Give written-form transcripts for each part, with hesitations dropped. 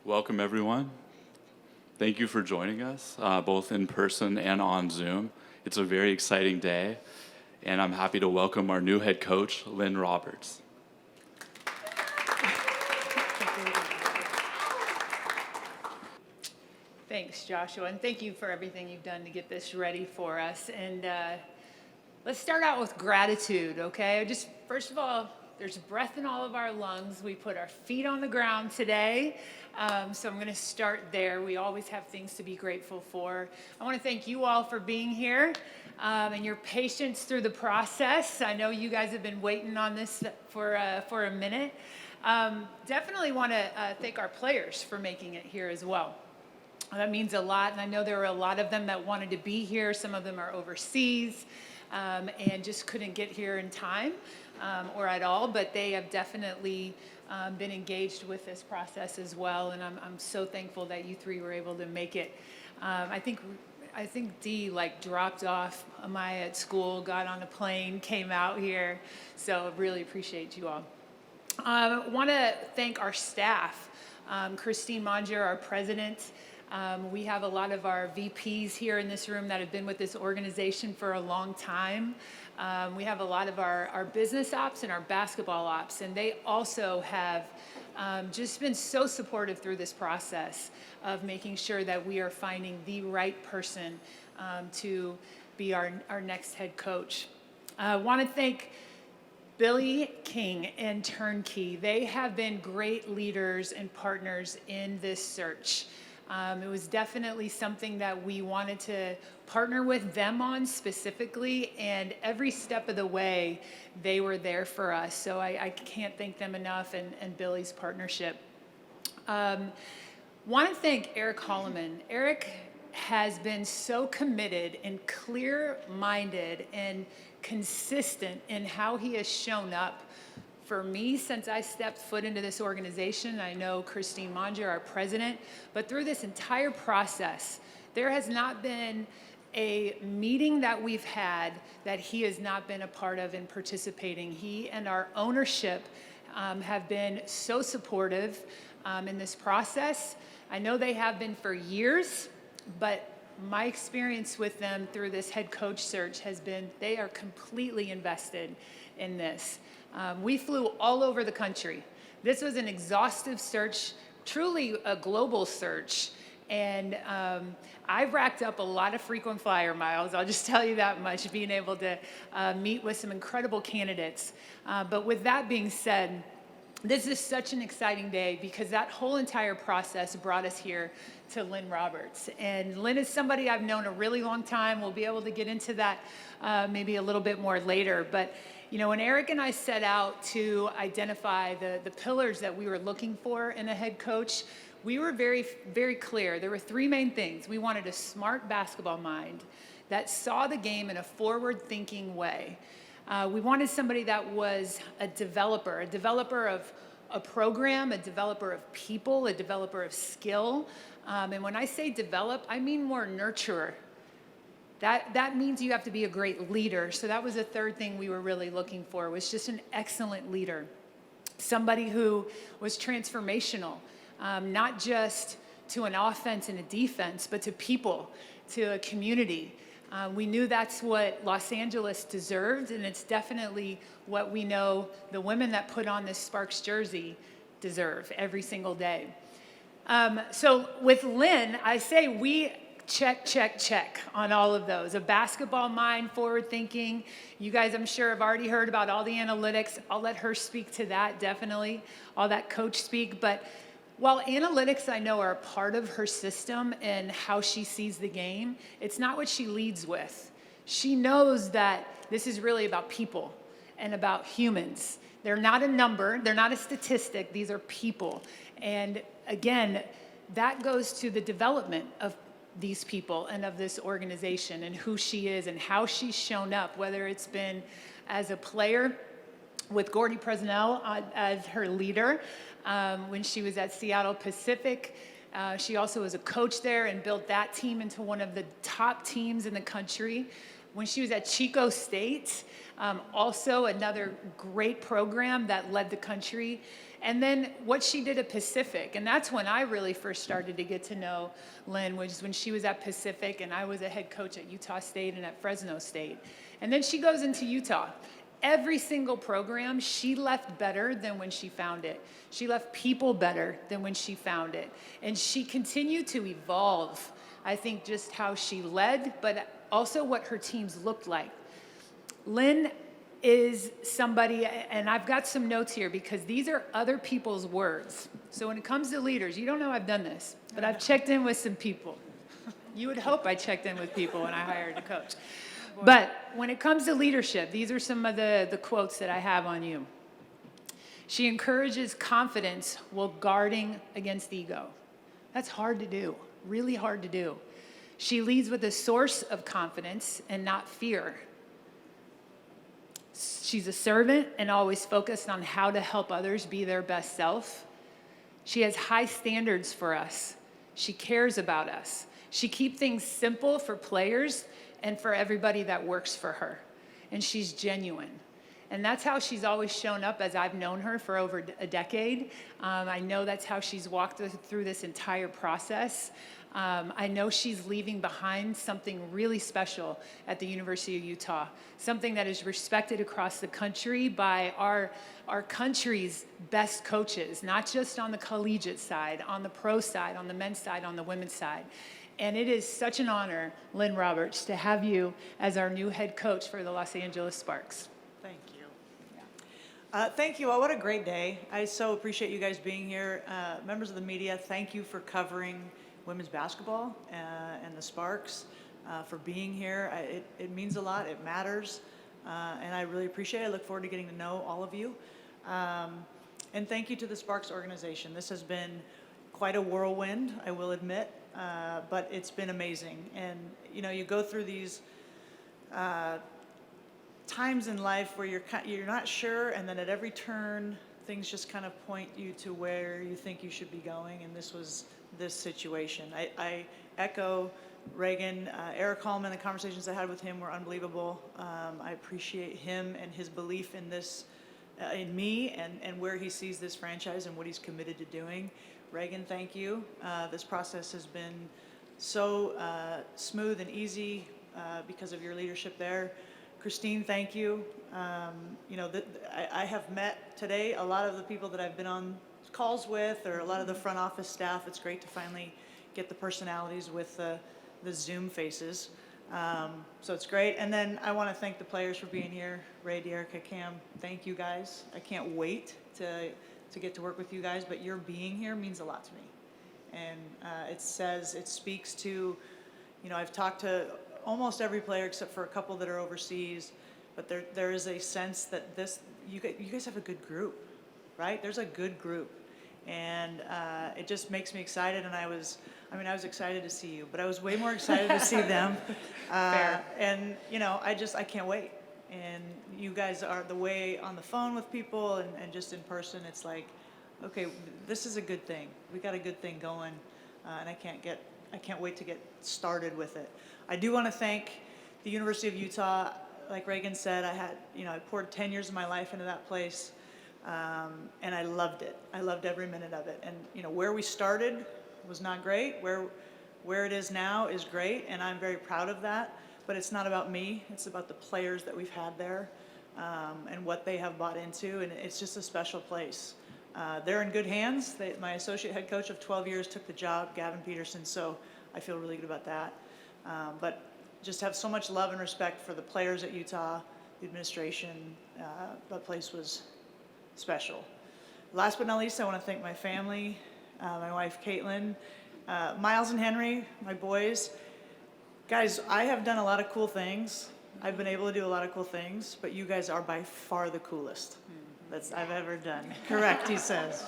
Welcome, everyone. Thank you for joining us, both in person and on Zoom. It's a very exciting day, and I'm happy to welcome our new head coach, Lynne Roberts. Thanks, Joshua, and thank you for everything you've done to get this ready for us. And let's start out with gratitude, okay? First of all, there's breath in all of our lungs. We put our feet on the ground today. So I'm going to start there. We always have things to be grateful for. I want to thank you all for being here and your patience through the process. I know you guys have been waiting on this for a minute. Definitely want to thank our players for making it here as well. That means a lot, and I know there were a lot of them that wanted to be here. Some of them are overseas and just couldn't get here in time or at all, but they have definitely been engaged with this process as well, and I'm so thankful that you three were able to make it. I think Dee dropped off Amaya at school, got on a plane, came out here, so really appreciate you all. I want to thank our staff. Christine Manger, our president. We have a lot of our VPs here in this room that have been with this organization for a long time. We have a lot of our business ops and our basketball ops, and they also have just been so supportive through this process of making sure that we are finding the right person to be our next head coach. I want to thank Billy King and Turnkey. They have been great leaders and partners in this search. It was definitely something that we wanted to partner with them on specifically, and every step of the way, they were there for us. So I can't thank them enough and Billy's partnership. Want to thank Eric Holloman. Eric has been so committed and clear-minded and consistent in how he has shown up for me since I stepped foot into this organization. I know Christine Manger, our president, but through this entire process, there has not been a meeting that we've had that he has not been a part of and participating. He and our ownership have been so supportive in this process. I know they have been for years, but my experience with them through this head coach search has been they are completely invested in this. We flew all over the country. This was an exhaustive search, truly a global search. And I've racked up a lot of frequent flyer miles, I'll just tell you that much, being able to meet with some incredible candidates. But with that being said, this is such an exciting day because that whole entire process brought us here to Lynne Roberts. And Lynne is somebody I've known a really long time. We'll be able to get into that maybe a little bit more later. But you know, when Eric and I set out to identify the pillars that we were looking for in a head coach, we were very, very clear. There were three main things. We wanted a smart basketball mind that saw the game in a forward-thinking way. We wanted somebody that was a developer of a program, a developer of people, a developer of skill. And when I say develop, I mean more nurturer. That means you have to be a great leader. So that was the third thing we were really looking for, was just an excellent leader. Somebody who was transformational, not just to an offense and a defense, but to people, to a community. We knew that's what Los Angeles deserved, and it's definitely what we know the women that put on this Sparks jersey deserve every single day. So with Lynne, I say we check on all of those. A basketball mind, forward thinking. You guys, I'm sure, have already heard about all the analytics. I'll let her speak to that, definitely. I'll let Coach speak. But while analytics, I know, are a part of her system and how she sees the game, it's not what she leads with. She knows that this is really about people and about humans. They're not a number. They're not a statistic. These are people. And again, that goes to the development of these people and of this organization and who she is and how she's shown up, whether it's been as a player with Gordy Presnell as her leader when she was at Seattle Pacific. She also was a coach there and built that team into one of the top teams in the country. When she was at Chico State, also another great program that led the country. And then what she did at Pacific, and that's when I really first started to get to know Lynne, which is when she was at Pacific and I was a head coach at Utah State and at Fresno State. And then she goes into Utah. Every single program, she left better than when she found it. She left people better than when she found it. And she continued to evolve, I think, just how she led, but also what her teams looked like. Lynne is somebody, and I've got some notes here because these are other people's words. So when it comes to leaders, you don't know I've done this, but I've checked in with some people. You would hope I checked in with people when I hired a coach. But when it comes to leadership, these are some of the quotes that I have on you. She encourages confidence while guarding against ego. That's hard to do, really hard to do. She leads with a source of confidence and not fear. She's a servant and always focused on how to help others be their best self. She has high standards for us. She cares about us. She keeps things simple for players and for everybody that works for her. And she's genuine. And that's how she's always shown up as I've known her for over a decade. I know that's how she's walked through this entire process. I know she's leaving behind something really special at the University of Utah, something that is respected across the country by our country's best coaches, not just on the collegiate side, on the pro side, on the men's side, on the women's side. And it is such an honor, Lynne Roberts, to have you as our new head coach for the Los Angeles Sparks. Thank you. Thank you all. What a great day. I so appreciate you guys being here. Members of the media, thank you for covering women's basketball and the Sparks, for being here. It means a lot. It matters. And I really appreciate it. I look forward to getting to know all of you. And thank you to the Sparks organization. This has been quite a whirlwind, I will admit, but it's been amazing. And, you know, you go through these times in life where you're not sure, and then at every turn, things just kind of point you to where you think you should be going, and this was this situation. I echo Reagan, Eric Coleman, the conversations I had with him were unbelievable. I appreciate him and his belief in this, in me, and where he sees this franchise and what he's committed to doing. Reagan, thank you. This process has been so smooth and easy because of your leadership there. Christine, thank you. You know, I have met today a lot of the people that I've been on calls with, or a lot of the front office staff. It's great to finally get the personalities with the Zoom faces. So it's great. And then I want to thank the players for being here. Ray, Dearica, Cam, thank you guys. I can't wait to get to work with you guys, but your being here means a lot to me. And it speaks to, you know, I've talked to almost every player except for a couple that are overseas, but there is a sense that you guys have a good group, right? There's a good group, and it just makes me excited. And I was excited to see you, but I was way more excited to see them. And you know, I can't wait. And you guys are the way on the phone with people and just in person. It's like, okay, this is a good thing. We got a good thing going, and I can't wait to get started with it. I do want to thank the University of Utah. Like Reagan said, I poured 10 years of my life into that place, and I loved it. I loved every minute of it. And you know, where we started was not great. Where it is now is great, and I'm very proud of that. But it's not about me. It's about the players that we've had there, and what they have bought into, and it's just a special place. They're in good hands. My associate head coach of 12 years took the job, Gavin Peterson, so I feel really good about that. But just have so much love and respect for the players at Utah, the administration. That place was special. Last but not least, I want to thank my family, my wife Caitlin, Miles and Henry, my boys. Guys, I have done a lot of cool things. I've been able to do a lot of cool things, but you guys are by far the coolest that I've ever done. Correct, he says.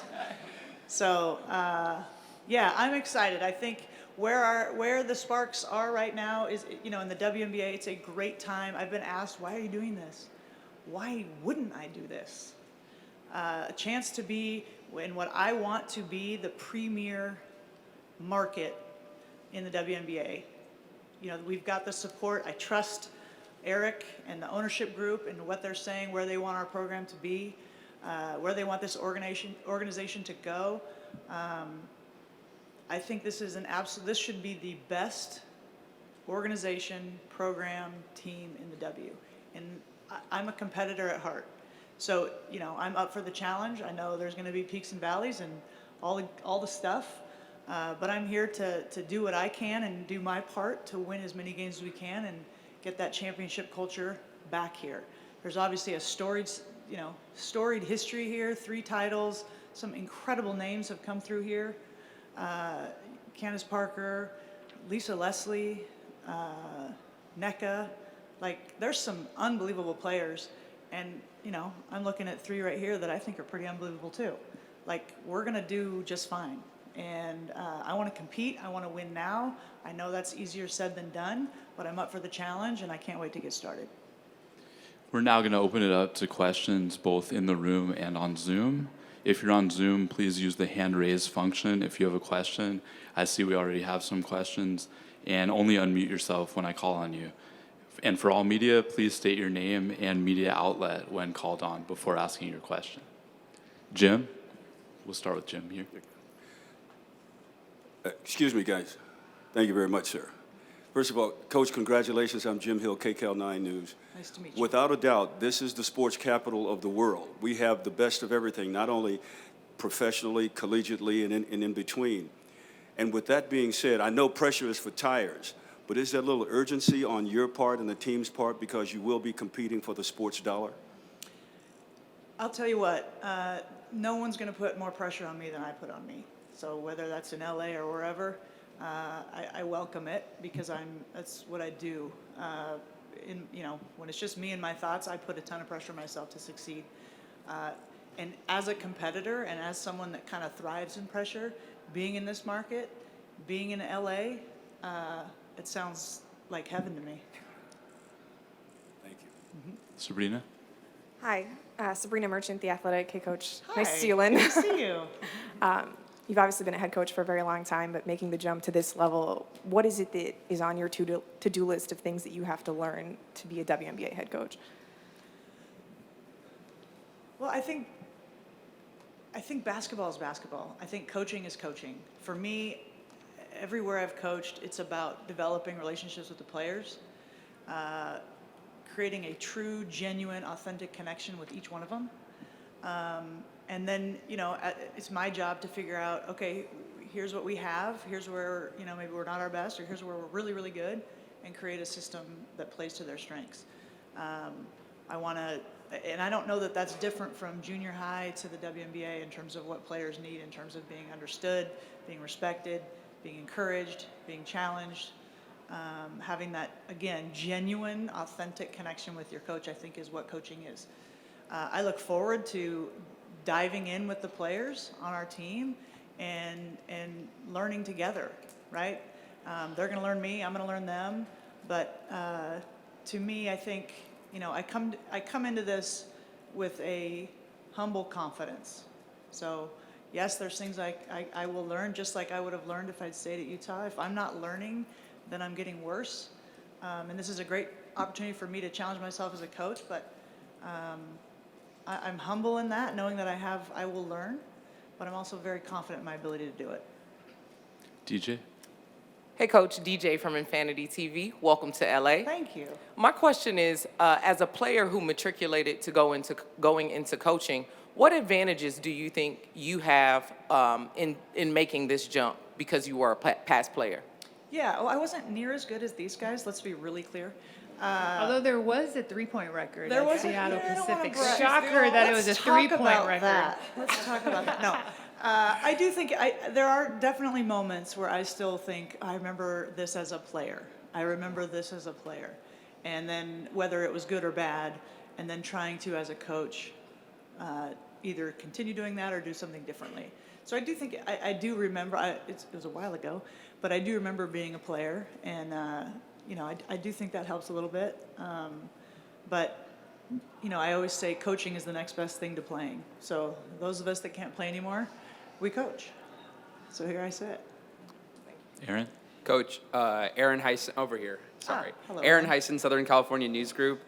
So, yeah, I'm excited. I think where the Sparks are right now is, you know, in the WNBA, it's a great time. I've been asked, why are you doing this? Why wouldn't I do this? A chance to be in what I want to be the premier market in the WNBA. You know, we've got the support. I trust Eric and the ownership group and what they're saying, where they want our program to be. where they want this organization to go. I think this is this should be the best organization, program, team in the W. And I'm a competitor at heart. So, I'm up for the challenge. I know there's going to be peaks and valleys and all the stuff. But I'm here to do what I can and do my part to win as many games as we can and get that championship culture back here. There's obviously a storied history here, 3 titles, some incredible names have come through here. Candace Parker, Lisa Leslie, NECA, there's some unbelievable players. And, I'm looking at 3 right here that I think are pretty unbelievable too. We're going to do just fine. And I want to compete. I want to win now. I know that's easier said than done, but I'm up for the challenge, and I can't wait to get started. We're now going to open it up to questions both in the room and on Zoom. If you're on Zoom, please use the hand raise function if you have a question. I see we already have some questions, and only unmute yourself when I call on you. And for all media, please state your name and media outlet when called on before asking your question. Jim? We'll start with Jim here. Excuse me, guys. Thank you very much, sir. First of all, Coach, congratulations. I'm Jim Hill, KCAL 9 News. Nice to meet you. Without a doubt, this is the sports capital of the world. We have the best of everything, not only professionally, collegiately, and in between. And with that being said, I know pressure is for tires, but is there a little urgency on your part and the team's part because you will be competing for the sports dollar? I'll tell you what, no one's going to put more pressure on me than I put on me. So whether that's in LA or wherever, I welcome it because that's what I do. When it's just me and my thoughts, I put a ton of pressure on myself to succeed. And as a competitor and as someone that kind of thrives in pressure, being in this market, being in LA, it sounds like heaven to me. Thank you. Mm-hmm. Sabrina? Hi, Sabrina Merchant, the athletic head coach. Hi. Nice to see you, Lynn. Nice to see you. You've obviously been a head coach for a very long time, but making the jump to this level, what is it that is on your to-do list of things that you have to learn to be a WNBA head coach? Well, I think basketball is basketball. I think coaching is coaching. For me, everywhere I've coached, it's about developing relationships with the players, creating a true, genuine, authentic connection with each one of them. And then, it's my job to figure out, okay, here's what we have, here's where, maybe we're not our best, or here's where we're really, really good, and create a system that plays to their strengths. And I don't know that that's different from junior high to the WNBA in terms of what players need, in terms of being understood, being respected, being encouraged, being challenged. Having that, again, genuine, authentic connection with your coach, I think is what coaching is. I look forward to diving in with the players on our team and learning together, right? They're going to learn me, I'm going to learn them. But to me, I think, I come into this with a humble confidence. So yes, there's things I will learn, just like I would have learned if I'd stayed at Utah. If I'm not learning, then I'm getting worse. And this is a great opportunity for me to challenge myself as a coach, but I'm humble in that, knowing that I will learn, but I'm also very confident in my ability to do it. DJ? Hey, Coach, DJ from Infinity TV. Welcome to LA. Thank you. My question is, as a player who matriculated to going into coaching, what advantages do you think you have in making this jump because you were a past player? Yeah, well, I wasn't near as good as these guys, let's be really clear. Although there was a 3-point record There at was Seattle I don't wanna Pacific. brag. Shocker that it was a Let's talk 3-point about record. that. Let's talk about that. No, I do think there are definitely moments where I still think, I remember this as a player. I remember this as a player. And then whether it was good or bad, and then trying to, as a coach, either continue doing that or do something differently. So I do think, I do remember, it was a while ago, but I do remember being a player, and I do think that helps a little bit. But I always say coaching is the next best thing to playing. So those of us that can't play anymore, we coach. So here I sit. Aaron? Coach, Aaron Heisen, over here, sorry. Hello, Aaron Aaron. Heisen, Southern California News Group.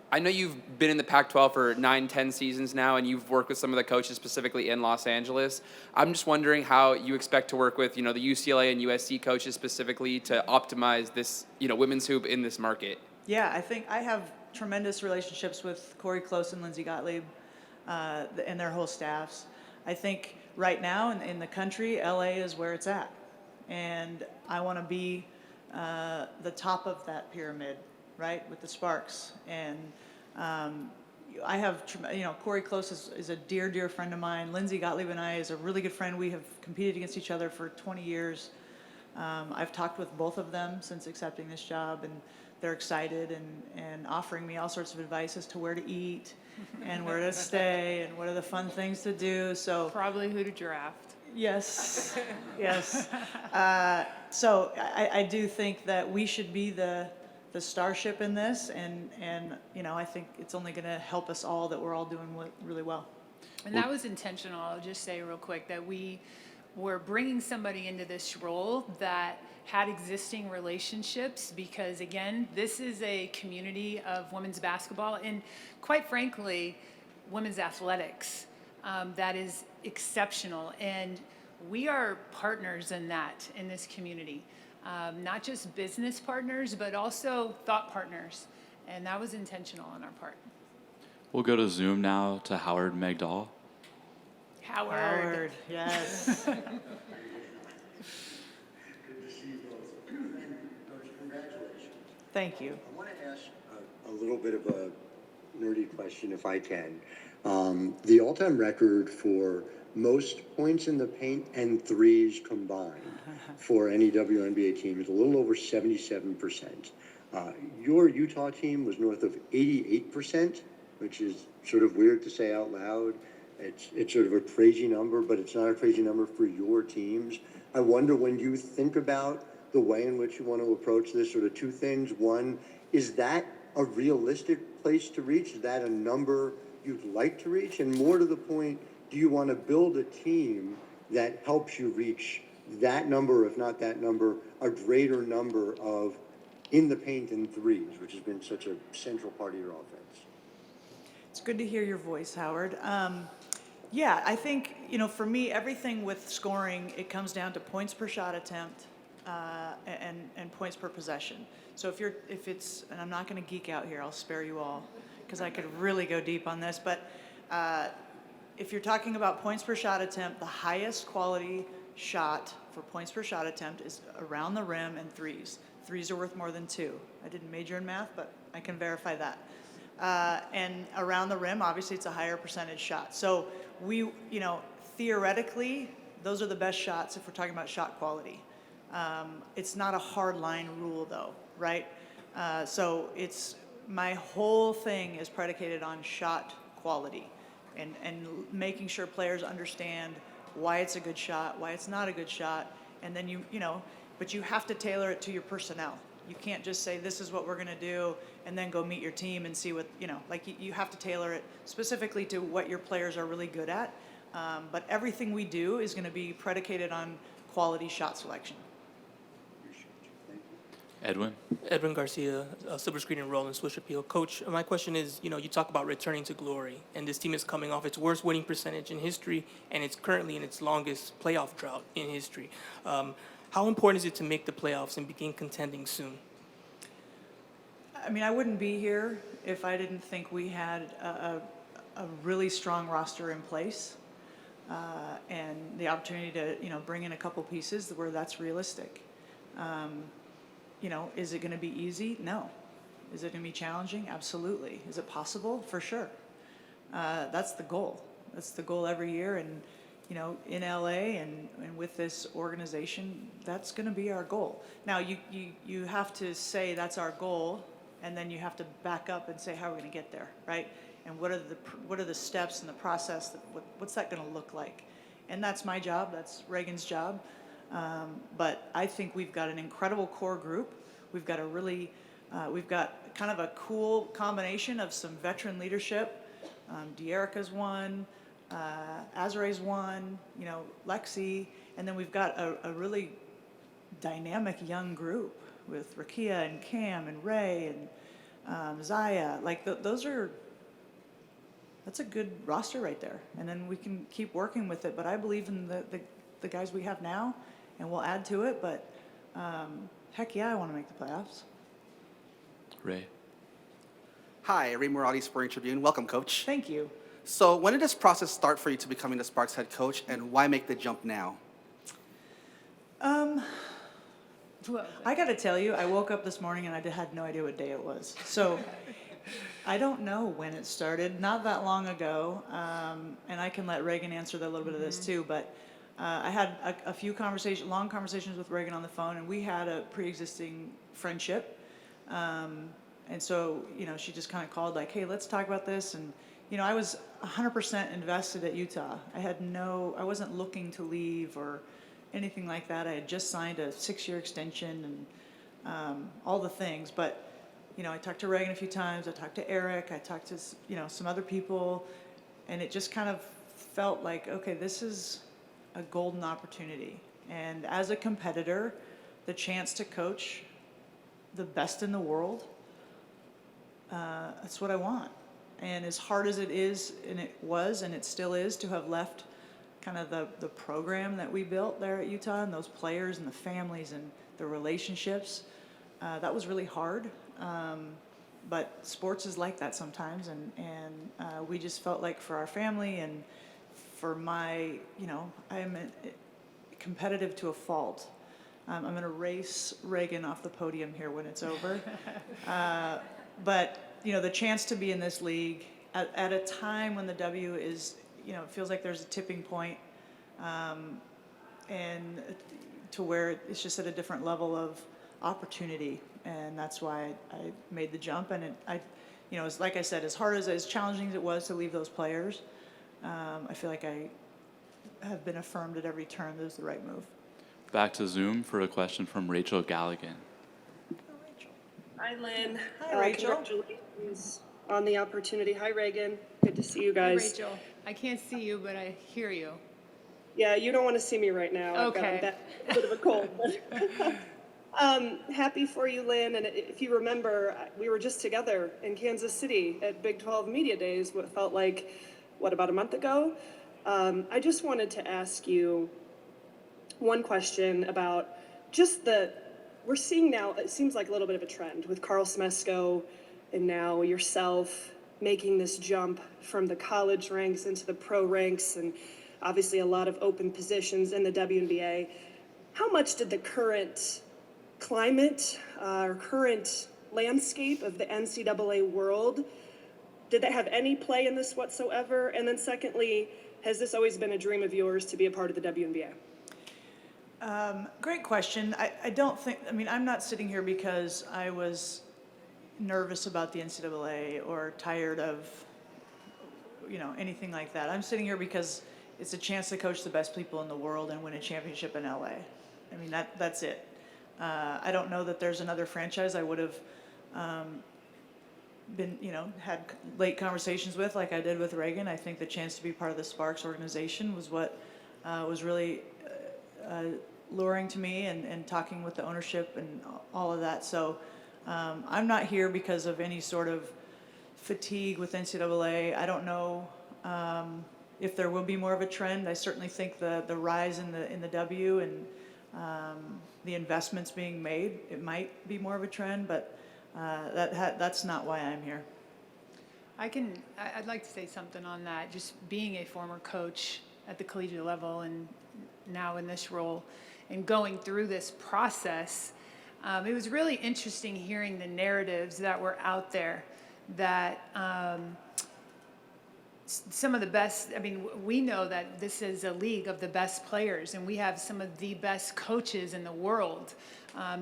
I know you've been in the Pac-12 for 9, 10 seasons now, and you've worked with some of the coaches specifically in Los Angeles. I'm just wondering how you expect to work with, the UCLA and USC coaches specifically to optimize this, women's hoop in this market. Yeah, I think I have tremendous relationships with Corey Close and Lindsay Gottlieb and their whole staffs. I think right now in the country, LA is where it's at. And I want to be the top of that pyramid, right, with the Sparks. And I have, Corey Close is a dear, dear friend of mine. Lindsay Gottlieb and I is a really good friend. We have competed against each other for 20 years. I've talked with both of them since accepting this job, and they're excited and offering me all sorts of advice as to where to eat and where to stay and what are the fun things to do. So Probably who to draft. yes, yes. So I do think that we should be the starship in this, and I think it's only going to help us all that we're all doing really well. And that was intentional. I'll just say real quick that we were bringing somebody into this role that had existing relationships, because again, this is a community of women's basketball and quite frankly, women's athletics that is exceptional. And we are partners in that, in this community. Not just business partners, but also thought partners. And that was intentional on our part. We'll go to Zoom now to Howard Megdal. Howard. Yes. Good to see you both. Coach, congratulations. Thank you. I want to ask a little bit of a nerdy question, if I can. The all-time record for most points in the paint and threes combined for any WNBA team is a little over 77%. Your Utah team was north of 88%, which is sort of weird to say out loud. It's sort of a crazy number, but it's not a crazy number for your teams. I wonder, when you think about the way in which you want to approach this, sort of two things. One, is that a realistic place to reach? Is that a number you'd like to reach? And more to the point, do you want to build a team that helps you reach that number, if not that number, a greater number of in the paint and threes, which has been such a central part of your offense? It's good to hear your voice, Howard. Yeah, I think, for me, everything with scoring, it comes down to points per shot attempt and points per possession. So if it's, and I'm not going to geek out here, I'll spare you all, because I could really go deep on this, but if you're talking about points per shot attempt, the highest quality shot for points per shot attempt is around the rim and threes. Threes are worth more than two. I didn't major in math, but I can verify that. And around the rim, obviously, it's a higher percentage shot. So we, theoretically, those are the best shots if we're talking about shot quality. It's not a hard line rule, though, right? So my whole thing is predicated on shot quality and making sure players understand why it's a good shot, why it's not a good shot, and then but you have to tailor it to your personnel. You can't just say, this is what we're going to do, and then go meet your team and see what, you have to tailor it specifically to what your players are really good at. But everything we do is going to be predicated on quality shot selection. Edwin? Edwin Garcia, silver screen and roll and switch appeal. Coach, my question is, you talk about returning to glory, and this team is coming off its worst winning percentage in history, and it's currently in its longest playoff drought in history. How important is it to make the playoffs and begin contending soon? I mean, I wouldn't be here if I didn't think we had a really strong roster in place, and the opportunity to, bring in a couple pieces where that's realistic. Is it going to be easy? No. Is it going to be challenging? Absolutely. Is it possible? For sure. That's the goal. That's the goal every year. And, in LA and with this organization, that's going to be our goal. Now, you have to say that's our goal, and then you have to back up and say, how are we going to get there, right? And what are the steps in the process? What's that going to look like? And that's my job. That's Reagan's job. But I think we've got an incredible core group. We've got we've got kind of a cool combination of some veteran leadership. De'Erica's one, Azare's one, Lexi, and then we've got a really dynamic young group with Rakia and Cam and Ray Zaya, like that's a good roster right there. And then we can keep working with it. But I believe in the guys we have now, and we'll add to it. But heck yeah, I want to make the playoffs. Ray. Hi, Ray Morales, Sporting Tribune. Welcome, Coach. Thank you. So when did this process start for you to becoming the Sparks head coach, and why make the jump now? I got to tell you, I woke up this morning and I had no idea what day it was. So I don't know when it started. Not that long ago, and I can let Reagan answer a little bit of this too. But I had a few long conversations with Reagan on the phone, and we had a pre-existing friendship. And so, she just kind of called like, hey, let's talk about this. And, I was 100% invested at Utah. I wasn't looking to leave or anything like that. I had just signed a 6-year extension and all the things. But, I talked to Reagan a few times. I talked to Eric. I talked to, some other people. And it just kind of felt like, okay, this is a golden opportunity. And as a competitor, the chance to coach the best in the world, that's what I want. And as hard as it is, and it was, and it still is, to have left kind of the program that we built there at Utah, and those players and the families and the relationships, that was really hard. But sports is like that sometimes, and we just felt like for our family and for my, I am competitive to a fault. I'm going to race Reagan off the podium here when it's over. But, the chance to be in this league at a time when the W is, it feels like there's a tipping point, and to where it's just at a different level of opportunity. And that's why I made the jump. And it's like I said, as hard as challenging as it was to leave those players, I feel like I have been affirmed at every turn that it was the right move. Back to Zoom for a question from Rachel Galligan. Hi, Lynn. Hi, Rachel. Congratulations on the opportunity. Hi, Reagan. Good to see you guys. Hi, Rachel. I can't see you, but I hear you. Yeah, you don't want to see me right now. Okay. I've got a bit of a cold. Happy for you, Lynn. And if you remember, we were just together in Kansas City at Big 12 Media Days, what felt like, about a month ago? I just wanted to ask you one question about just we're seeing now, it seems like a little bit of a trend with Carl Smesko and now yourself making this jump from the college ranks into the pro ranks, and obviously a lot of open positions in the WNBA. How much did the current climate or current landscape of the NCAA world, did that have any play in this whatsoever? And then secondly, has this always been a dream of yours to be a part of the WNBA? Great question. I don't think, I'm not sitting here because I was nervous about the NCAA or tired of, anything like that. I'm sitting here because it's a chance to coach the best people in the world and win a championship in LA. That's it. I don't know that there's another franchise I would have been, had late conversations with like I did with Reagan. I think the chance to be part of the Sparks organization was what was really luring to me, and talking with the ownership and all of that. So I'm not here because of any sort of fatigue with NCAA. I don't know if there will be more of a trend. I certainly think the rise in the W and the investments being made, it might be more of a trend, but that's not why I'm here. I'd like to say something on that. Just being a former coach at the collegiate level and now in this role and going through this process, it was really interesting hearing the narratives that were out there that some of the best, we know that this is a league of the best players, and we have some of the best coaches in the world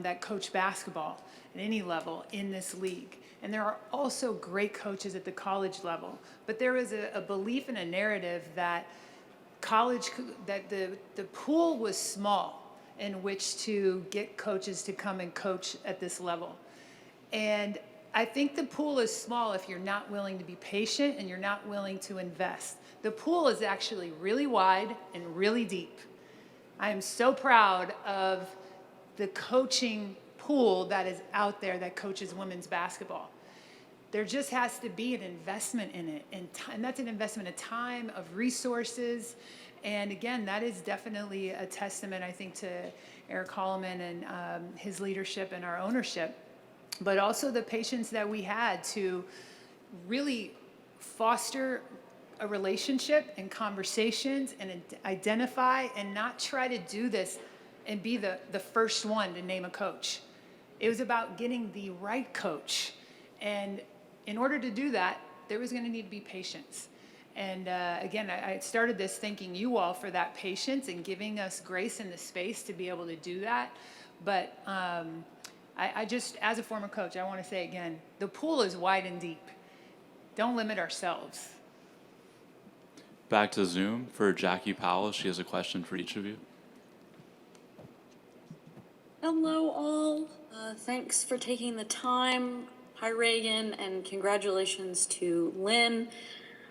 that coach basketball at any level in this league. And there are also great coaches at the college level. But there is a belief and a narrative that the pool was small in which to get coaches to come and coach at this level. And I think the pool is small if you're not willing to be patient and you're not willing to invest. The pool is actually really wide and really deep. I am so proud of the coaching pool that is out there that coaches women's basketball. there just has to be an investment in it, and that's an investment of time, of resources. And again, that is definitely a testament, I think, to Eric Holloman and his leadership and our ownership, but also the patience that we had to really foster a relationship and conversations and identify and not try to do this and be the first one to name a coach. It was about getting the right coach. And in order to do that, there was going to need to be patience. And again, I started this thanking you all for that patience and giving us grace and the space to be able to do that. But I just, as a former coach, I want to say again, the pool is wide and deep. Don't limit ourselves. Back to Zoom for Jackie Powell. She has a question for each of you. Hello, all. Thanks for taking the time. Hi, Reagan, and congratulations to Lynn.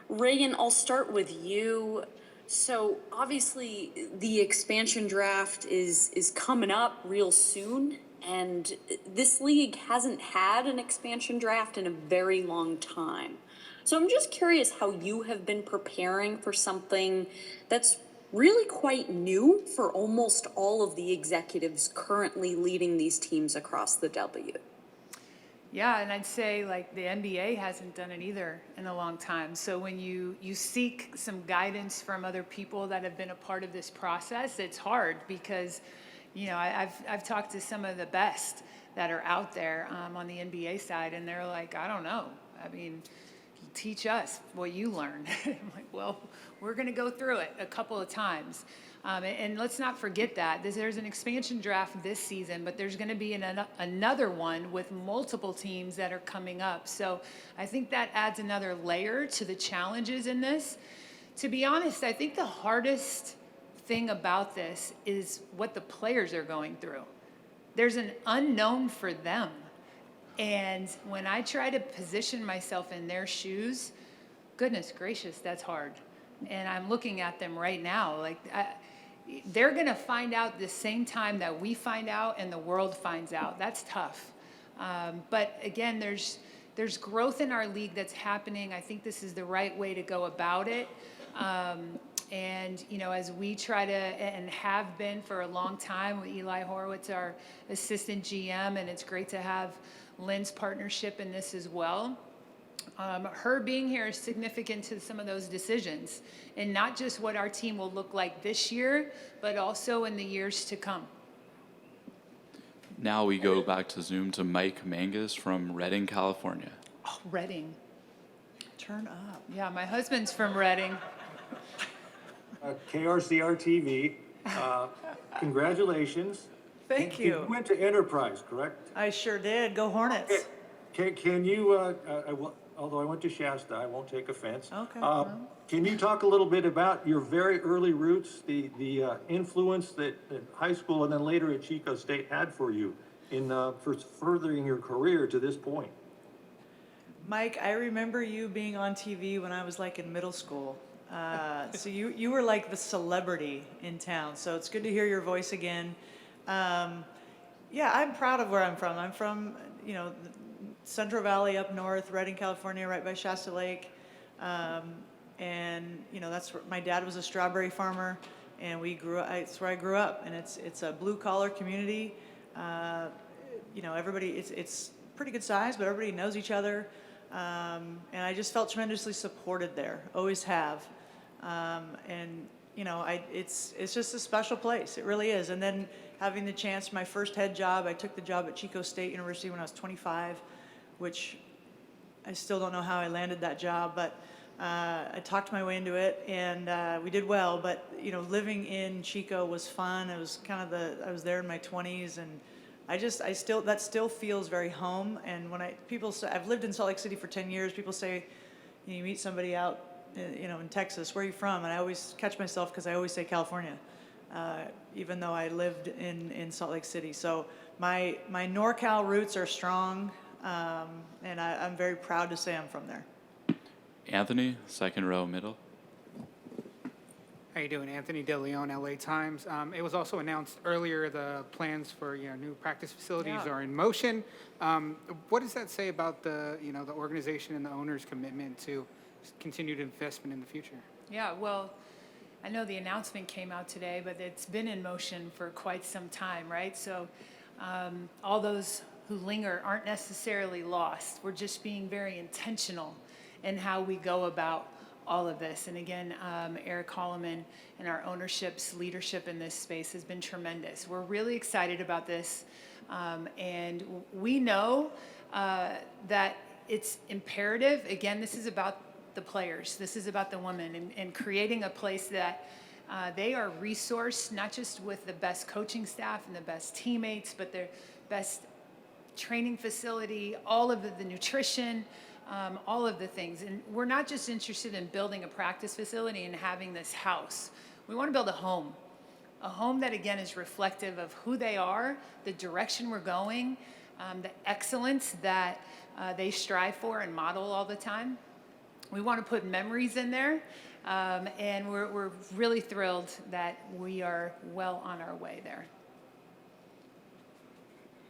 Reagan, I'll start with you. So obviously the expansion draft is coming up real soon, and this league hasn't had an expansion draft in a very long time. So I'm just curious how you have been preparing for something that's really quite new for almost all of the executives currently leading these teams across the W. Yeah, and I'd say like the NBA hasn't done it either in a long time. So when you seek some guidance from other people that have been a part of this process, it's hard because, you know, I've talked to some of the best that are out there on the NBA side, and they're like, I don't know. I mean, teach us what you learned. I'm like, well, we're going to go through it a couple of times. And let's not forget that there's an expansion draft this season, but there's going to be another one with multiple teams that are coming up. So I think that adds another layer to the challenges in this. To be honest, I think the hardest thing about this is what the players are going through. There's an unknown for them. And when I try to position myself in their shoes, goodness gracious, that's hard. And I'm looking at them right now. Like, they're going to find out the same time that we find out and the world finds out. That's tough. But again, there's growth in our league that's happening. I think this is the right way to go about it. And, you know, as we try to, and have been for a long time with Eli Horowitz, our assistant GM, and it's great to have Lynn's partnership in this as well. Her being here is significant to some of those decisions, and not just what our team will look like this year, but also in the years to come. Now we go back to Zoom to Mike Mangus from Redding, California. Oh, Redding. Turn up. Yeah, my husband's from Redding. KRCR TV, congratulations. Thank you. You went to Enterprise, correct? I sure did. Go Hornets. Can you, although I went to Shasta, I won't take offense. Okay. Can you talk a little bit about your very early roots, the influence that high school and then later at Chico State had for you in for furthering your career to this point? Mike, I remember you being on TV when I was like in middle school. So you were like the celebrity in town. So it's good to hear your voice again. Yeah, I'm proud of where I'm from. I'm from, you know, Central Valley up north, Redding, California, right by Shasta Lake. And, you know, that's where my dad was a strawberry farmer, and it's where I grew up. And it's a blue collar community. You know, everybody, it's pretty good size, but everybody knows each other. And I just felt tremendously supported there, always have. And, you know, it's just a special place. It really is. And then having the chance, my first head job, I took the job at Chico State University when I was 25, which I still don't know how I landed that job, but I talked my way into it, and we did well. But, you know, living in Chico was fun. It was kind of I was there in my 20s, and that still feels very home. And when people say, I've lived in Salt Lake City for 10 years, people say, you meet somebody out, you know, in Texas, where are you from? And I always catch myself because I always say California, even though I lived in Salt Lake City. So my NorCal roots are strong, and I'm very proud to say I'm from there. Anthony, second row middle. How you doing? Anthony De Leon, LA Times. It was also announced earlier the plans for new practice facilities Yeah. are in motion. What does that say about the the organization and the owner's commitment to continued investment in the future? Yeah, well, I know the announcement came out today, but it's been in motion for quite some time, right? So all those who linger aren't necessarily lost. We're just being very intentional in how we go about all of this. And again, Eric Holloman and our ownership's leadership in this space has been tremendous. We're really excited about this. And we know that it's imperative. Again, this is about the players. This is about the women and creating a place that they are resourced, not just with the best coaching staff and the best teammates, but their best training facility, all of the nutrition, all of the things. And we're not just interested in building a practice facility and having this house. We want to build a home that, again, is reflective of who they are, the direction we're going, the excellence that they strive for and model all the time. We want to put memories in there, and we're really thrilled that we are well on our way there.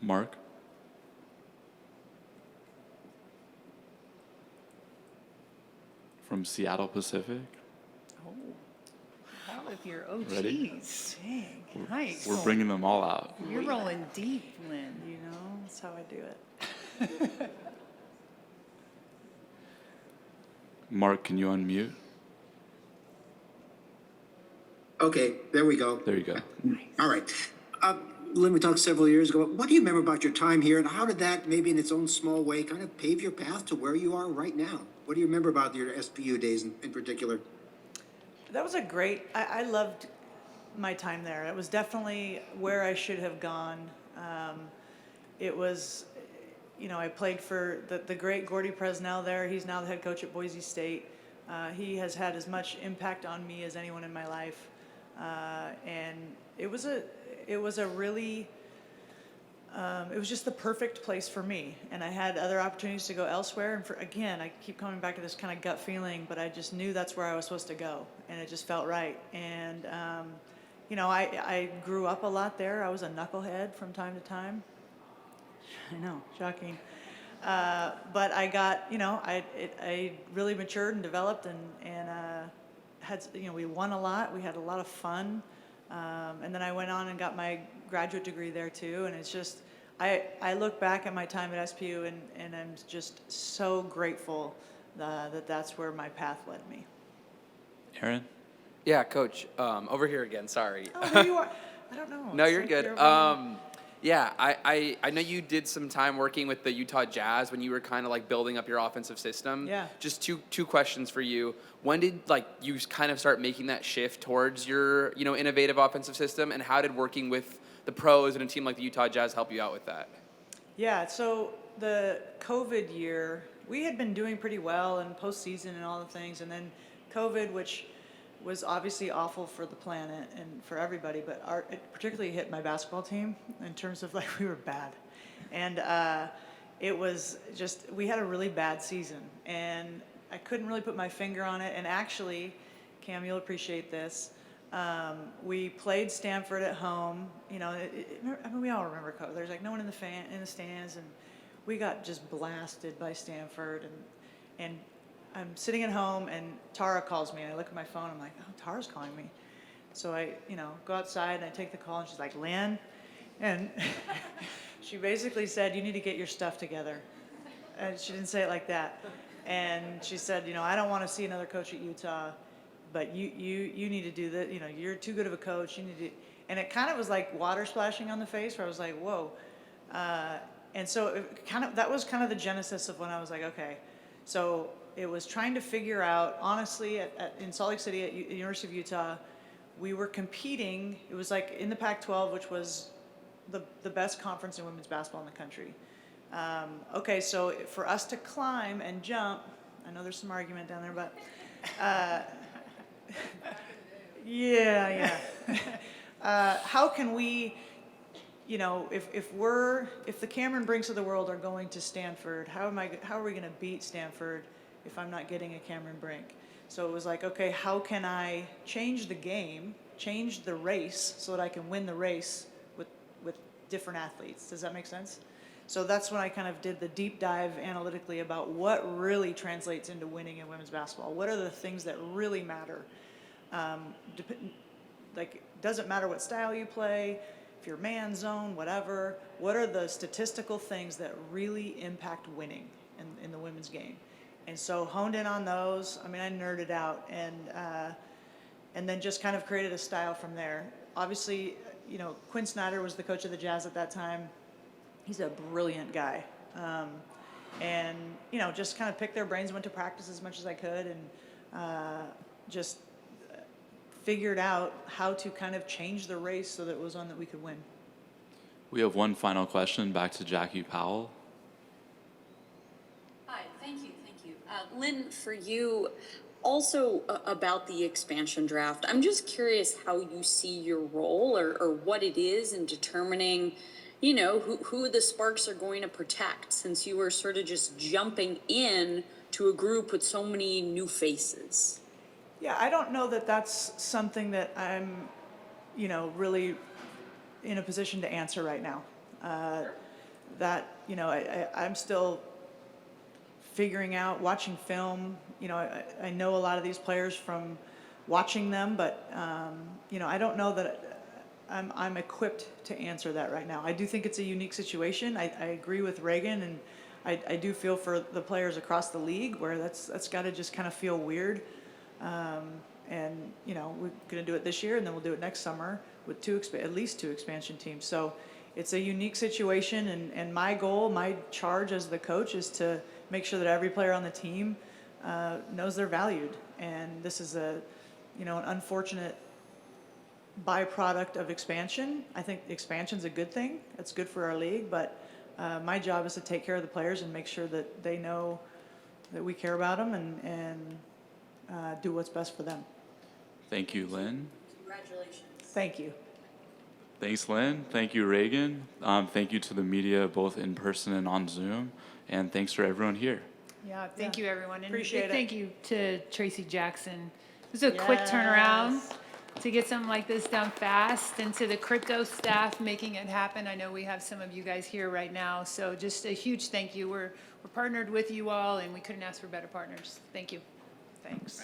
Mark? From Seattle Pacific. Oh, how with your OGs. Ready? Dang, nice. We're bringing them all out. You're rolling deep, Lynn. You know, that's how I do it. Mark, can you unmute? Okay, there we go. There you go. All right. Lynn, we talked several years ago. What do you remember about your time here, and how did that, maybe in its own small way, kind of pave your path to where you are right now? What do you remember about your SPU days in particular? That was a great, I loved my time there. It was definitely where I should have gone. It was, I played for the great Gordy Presnell there. He's now the head coach at Boise State. He has had as much impact on me as anyone in my life. And it was a really, it was just the perfect place for me. And I had other opportunities to go elsewhere. And again, I keep coming back to this kind of gut feeling, but I just knew that's where I was supposed to go. And it just felt right. And, I grew up a lot there. I was a knucklehead from time to time. I know, shocking. But I got, I really matured and developed and had, we won a lot. We had a lot of fun. And then I went on and got my graduate degree there too. And it's just, I look back at my time at SPU and I'm just so grateful that that's where my path led me. Aaron? Yeah, Coach. Over here again. Sorry. Oh, there you are. I don't know. No, It's you're like good. you're over Yeah, I know you did some time working with the Utah Jazz when you were kind of like building up your offensive system. Yeah. Just two questions for you. When did you kind of start making that shift towards your innovative offensive system, and how did working with the pros and a team like the Utah Jazz help you out with that? Yeah, so the COVID year, we had been doing pretty well in postseason and all the things, and then COVID, which was obviously awful for the planet and for everybody, but it particularly hit my basketball team in terms of we were bad. And it was just, we had a really bad season, and I couldn't really put my finger on it. And actually, Cam, you'll appreciate this. We played Stanford at home. We all remember COVID. There's no one in the stands, and we got just blasted by Stanford. And I'm sitting at home, and Tara calls me, and I look at my phone. I'm like, oh, Tara's calling me. So I, go outside, and I take the call, and she's like, Lynn, and she basically said, you need to get your stuff together. And she didn't say it like that. And she said, I don't want to see another coach at Utah, but you need to do that. You're too good of a coach. You need to. And it kind of was like water splashing on the face, where I was like, whoa. And so that was kind of the genesis of when I was like, okay. So it was trying to figure out, honestly, in Salt Lake City at University of Utah, we were competing. It was in the Pac-12, which was the best conference in women's basketball in the country. Okay, so for us to climb and jump, I know there's some argument down there, but yeah. How can we, if the Cameron Brinks of the world are going to Stanford, how are we going to beat Stanford if I'm not getting a Cameron Brink? So it was like, okay, how can I change the game, change the race so that I can win the race with different athletes? Does that make sense? So that's when I kind of did the deep dive analytically about what really translates into winning in women's basketball. What are the things that really matter? Like, doesn't matter what style you play, if you're man zone, whatever. What are the statistical things that really impact winning in the women's game? And so honed in on those. I mean, I nerded out and then just kind of created a style from there. Obviously, you know, Quinn Snyder was the coach of the Jazz at that time. He's a brilliant guy. And, you know, just kind of picked their brains, went to practice as much as I could, and just figured out how to kind of change the race so that it was one that we could win. We have one final question back to Jackie Powell. Hi, thank you. Lynn, for you, also about the expansion draft, I'm just curious how you see your role or what it is in determining, you know, who the Sparks are going to protect, since you were sort of just jumping in to a group with so many new faces. Yeah, I don't know that that's something that I'm, you know, really in a position to answer right now. That, you know, I'm still figuring out, watching film. You know, I know a lot of these players from watching them, but, you know, I don't know that I'm equipped to answer that right now. I do think it's a unique situation. I agree with Reagan, and I do feel for the players across the league where that's got to just kind of feel weird. And, you know, we're going to do it this year, and then we'll do it next summer with at least two expansion teams. So it's a unique situation, and my goal, my charge as the coach is to make sure that every player on the team knows they're valued. And this is an unfortunate byproduct of expansion. I think expansion's a good thing. It's good for our league, but my job is to take care of the players and make sure that they know that we care about them and do what's best for them. Thank you, Lynn. Congratulations. Thank you. Thanks, Lynn. Thank you, Reagan. Thank you to the media, both in person and on Zoom. And thanks for everyone here. Yeah, thank you, everyone. And Appreciate it. Thank you to Tracy Jackson. It was a quick turnaround to get something like this done fast, and to the crypto staff making it happen. I know we have some of you guys here right now, so just a huge thank you. We're partnered with you all, and we couldn't ask for better partners. Thank you. Thanks.